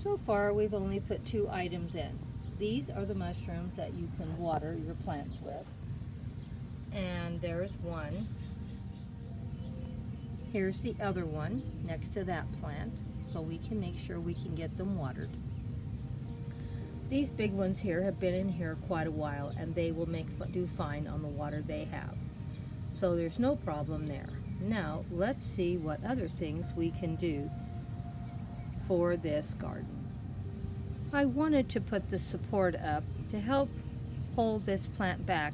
So far we've only put 2 items in. These are the mushrooms that you can water your plants with. And there's one. Here's the other one next to that plant, so we can make sure we can get them watered. These big ones here have been in here quite a while, and they will do fine on the water they have. So there's no problem there. Now let's see what other things we can do for this garden. I wanted to put the support up to help hold this plant back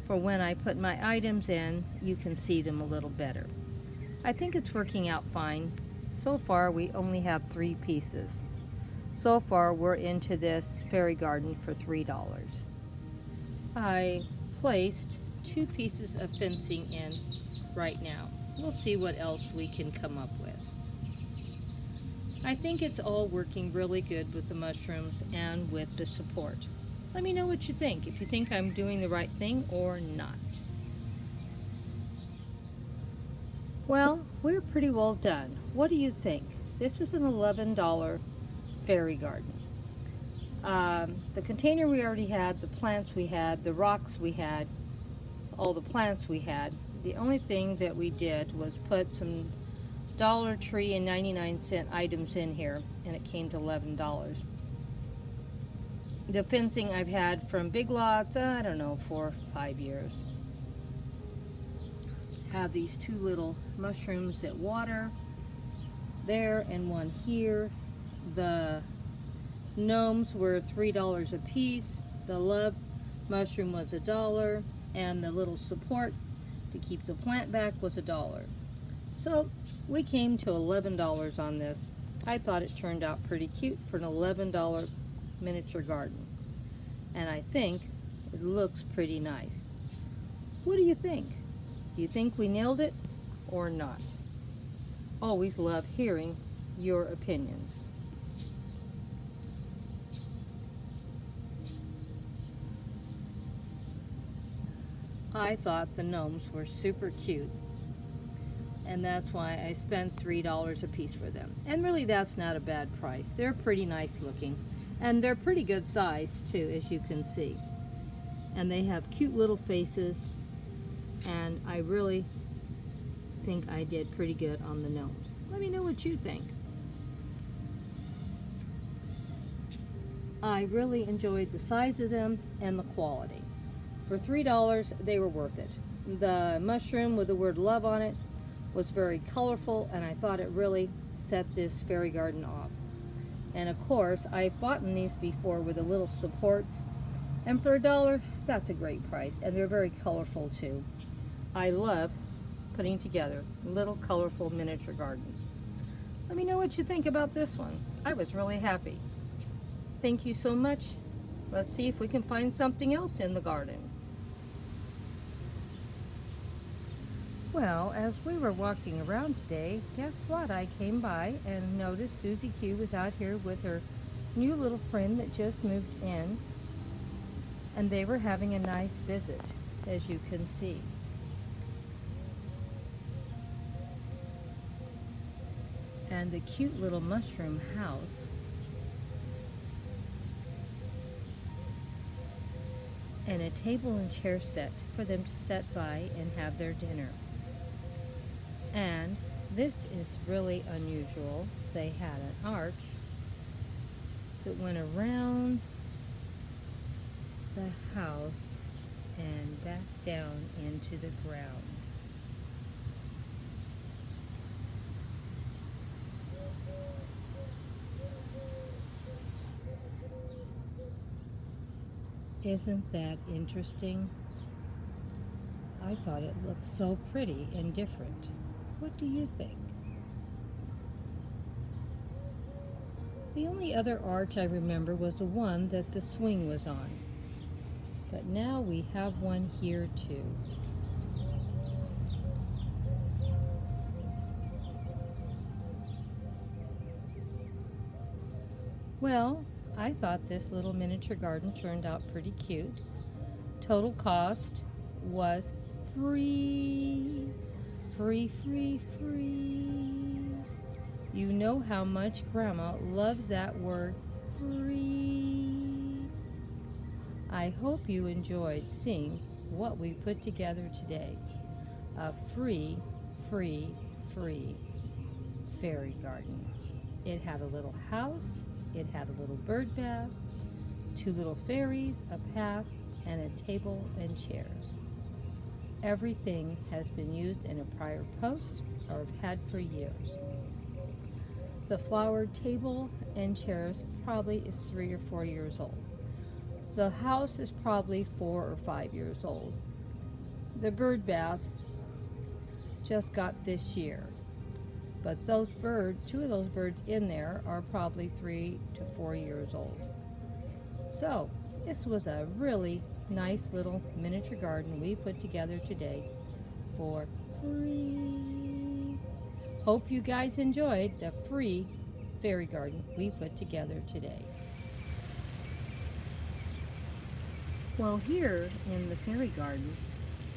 for when I put my items in, you can see them a little better. I think it's working out fine. So far we only have 3 pieces. So far we're into this fairy garden for $3. I placed 2 pieces of fencing in right now. We'll see what else we can come up with. I think it's all working really good with the mushrooms and with the support. Let me know what you think, if you think I'm doing the right thing or not. Well, we're pretty well done. What do you think? This was an $11 fairy garden. The container we already had, the plants we had, the rocks we had, all the plants we had. The only thing that we did was put some Dollar Tree and 99-cent items in here, and it came to $11. The fencing I've had from Big Lots, I don't know, 4 or 5 years. Have these 2 little mushrooms that water there and one here. The gnomes were $3 a piece. The love mushroom was $1, and the little support to keep the plant back was $1. So we came to $11 on this. I thought it turned out pretty cute for an $11 miniature garden, and I think it looks pretty nice. What do you think? Do you think we nailed it or not? Always love hearing your opinions. I thought the gnomes were super cute, and that's why I spent $3 a piece for them. And really that's not a bad price. They're pretty nice looking, and they're pretty good size too, as you can see. And they have cute little faces, and I really think I did pretty good on the gnomes. Let me know what you think. I really enjoyed the size of them and the quality. For $3, they were worth it. The mushroom with the word love on it was very colorful, and I thought it really set this fairy garden off. And of course, I've bought these before with the little supports, and for $1, that's a great price, and they're very colorful too. I love putting together little colorful miniature gardens. Let me know what you think about this one. I was really happy. Thank you so much. Let's see if we can find something else in the garden. Well, as we were walking around today, guess what? I came by and noticed Susie Q was out here with her new little friend that just moved in, and they were having a nice visit, as you can see. And the cute little mushroom house. And a table and chair set for them to sit by and have their dinner. And this is really unusual. They had an arch that went around the house and back down into the ground. Isn't that interesting? I thought it looked so pretty and different. What do you think? The only other arch I remember was the one that the swing was on. But now we have one here too. Well, I thought this little miniature garden turned out pretty cute. Total cost was free. Free. You know how much Grandma loves that word, free. I hope you enjoyed seeing what we put together today. A free, free, free fairy garden. It had a little house, it had a little bird bath, 2 little fairies, a path, and a table and chairs. Everything has been used in a prior post or have had for years. The flowered table and chairs probably is 3 or 4 years old. The house is probably 4 or 5 years old. The bird bath just got this year. But those birds, 2 of those birds in there are probably 3 to 4 years old. So, this was a really nice little miniature garden we put together today for free. Hope you guys enjoyed the free fairy garden we put together today. Well, here in the fairy garden,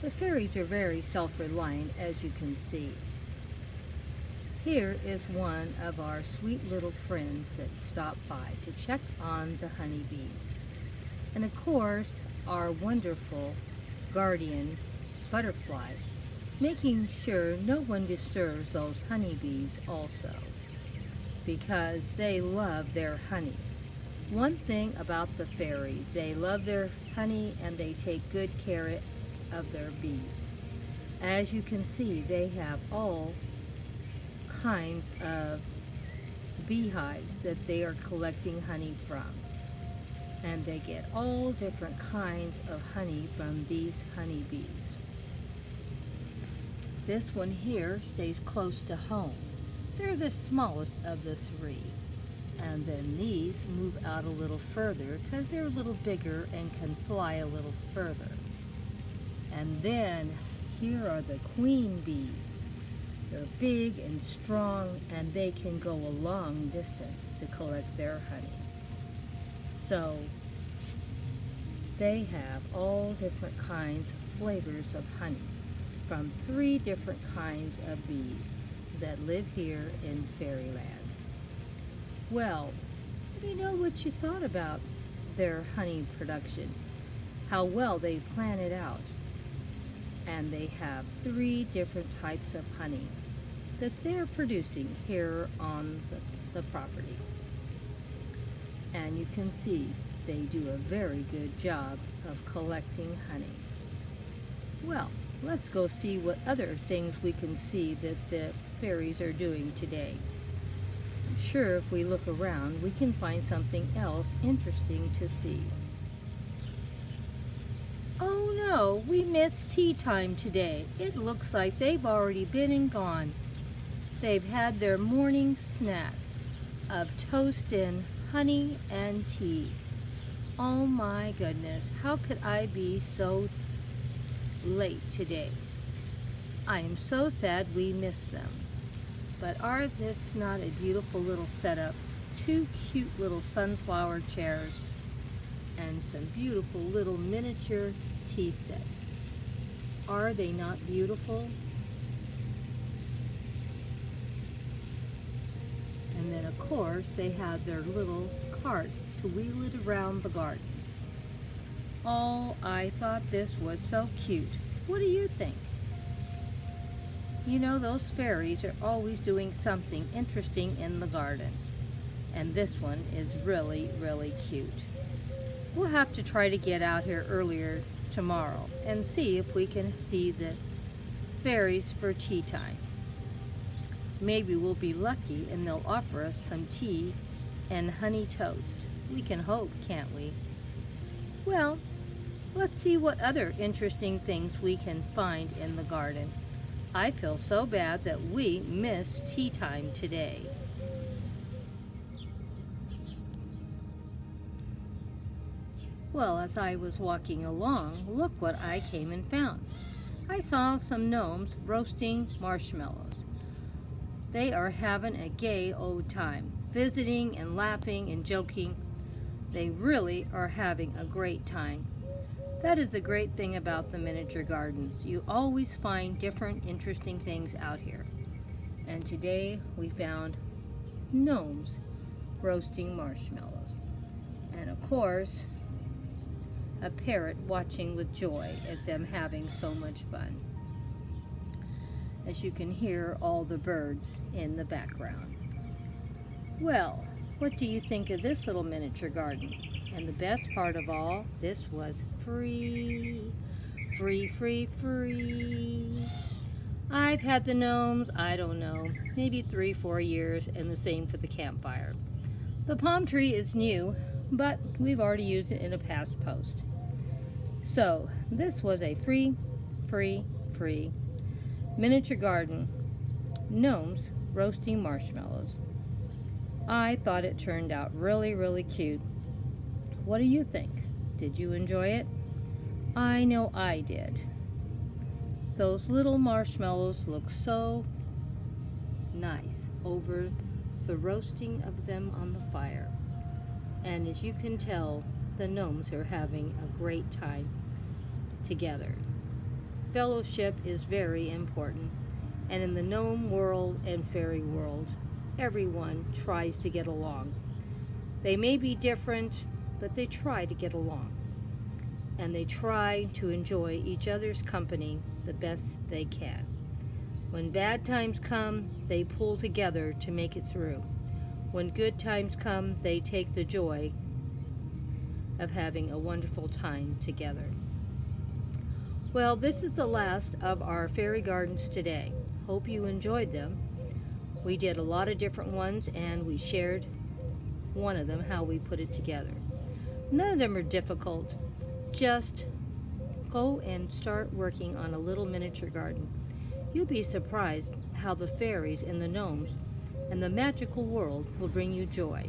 the fairies are very self-reliant, as you can see. Here is one of our sweet little friends that stopped by to check on the honeybees. And of course, our wonderful guardian butterfly, making sure no one disturbs those honeybees also, because they love their honey. One thing about the fairies, they love their honey and they take good care of their bees. As you can see, they have all kinds of beehives that they are collecting honey from. And they get all different kinds of honey from these honeybees. This one here stays close to home. They're the smallest of the 3. And then these move out a little further because they're a little bigger and can fly a little further. And then here are the queen bees. They're big and strong and they can go a long distance to collect their honey. So they have all different kinds of flavors of honey from 3 different kinds of bees that live here in Fairyland. Well, let me know what you thought about their honey production, how well they plan it out. And they have 3 different types of honey that they're producing here on the property. And you can see they do a very good job of collecting honey. Well, let's go see what other things we can see that the fairies are doing today. I'm sure if we look around, we can find something else interesting to see. Oh no, we missed tea time today. It looks like they've already been and gone. They've had their morning snack of toast and honey and tea. Oh my goodness, how could I be so late today? I am so sad we missed them. But are this not a beautiful little setup? 2 cute little sunflower chairs and some beautiful little miniature tea set. Are they not beautiful? And then of course they have their little cart to wheel it around the garden. Oh, I thought this was so cute. What do you think? You know, those fairies are always doing something interesting in the garden. And this one is really, really cute. We'll have to try to get out here earlier tomorrow and see if we can see the fairies for tea time. Maybe we'll be lucky and they'll offer us some tea and honey toast. We can hope, can't we? Well, let's see what other interesting things we can find in the garden. I feel so bad that we missed tea time today. Well, as I was walking along, look what I came and found. I saw some gnomes roasting marshmallows. They are having a gay old time, visiting and laughing and joking. They really are having a great time. That is the great thing about the miniature gardens. You always find different interesting things out here. And today we found gnomes roasting marshmallows. And of course, a parrot watching with joy at them having so much fun. As you can hear all the birds in the background. Well, what do you think of this little miniature garden? And the best part of all, this was free. Free, free, free. I've had the gnomes, I don't know, maybe 3-4 years, and the same for the campfire. The palm tree is new, but we've already used it in a past post. So, this was a free miniature garden, gnomes roasting marshmallows. I thought it turned out really cute. What do you think? Did you enjoy it? I know I did. Those little marshmallows look so nice over the roasting of them on the fire. And as you can tell, the gnomes are having a great time together. Fellowship is very important, and in the gnome world and fairy world, everyone tries to get along. They may be different, but they try to get along. And they try to enjoy each other's company the best they can. When bad times come, they pull together to make it through. When good times come, they take the joy of having a wonderful time together. Well, this is the last of our fairy gardens today. Hope you enjoyed them. We did a lot of different ones, and we shared one of them, how we put it together. None of them are difficult. Just go and start working on a little miniature garden. You'll be surprised how the fairies and the gnomes and the magical world will bring you joy.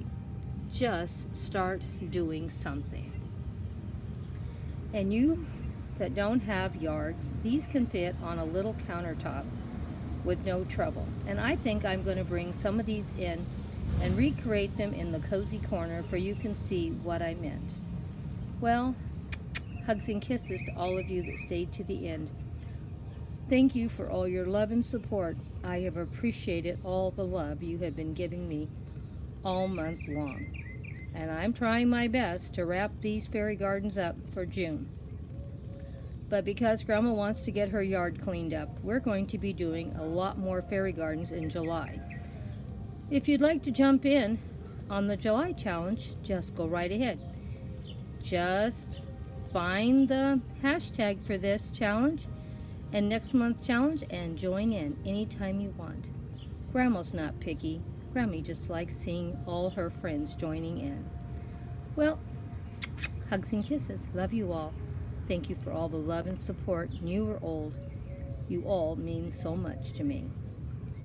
Just start doing something. And you that don't have yards, these can fit on a little countertop with no trouble. And I think I'm going to bring some of these in and recreate them in the cozy corner for you can see what I meant. Well, hugs and kisses to all of you that stayed to the end. Thank you for all your love and support. I have appreciated all the love you have been giving me all month long. And I'm trying my best to wrap these fairy gardens up for June. But because Grandma wants to get her yard cleaned up, we're going to be doing a lot more fairy gardens in July. If you'd like to jump in on the July challenge, just go right ahead. Just find the hashtag for this challenge and next month's challenge and join in anytime you want. Grandma's not picky. Grandma just likes seeing all her friends joining in. Well, hugs and kisses. Love you all. Thank you for all the love and support, new or old. You all mean so much to me.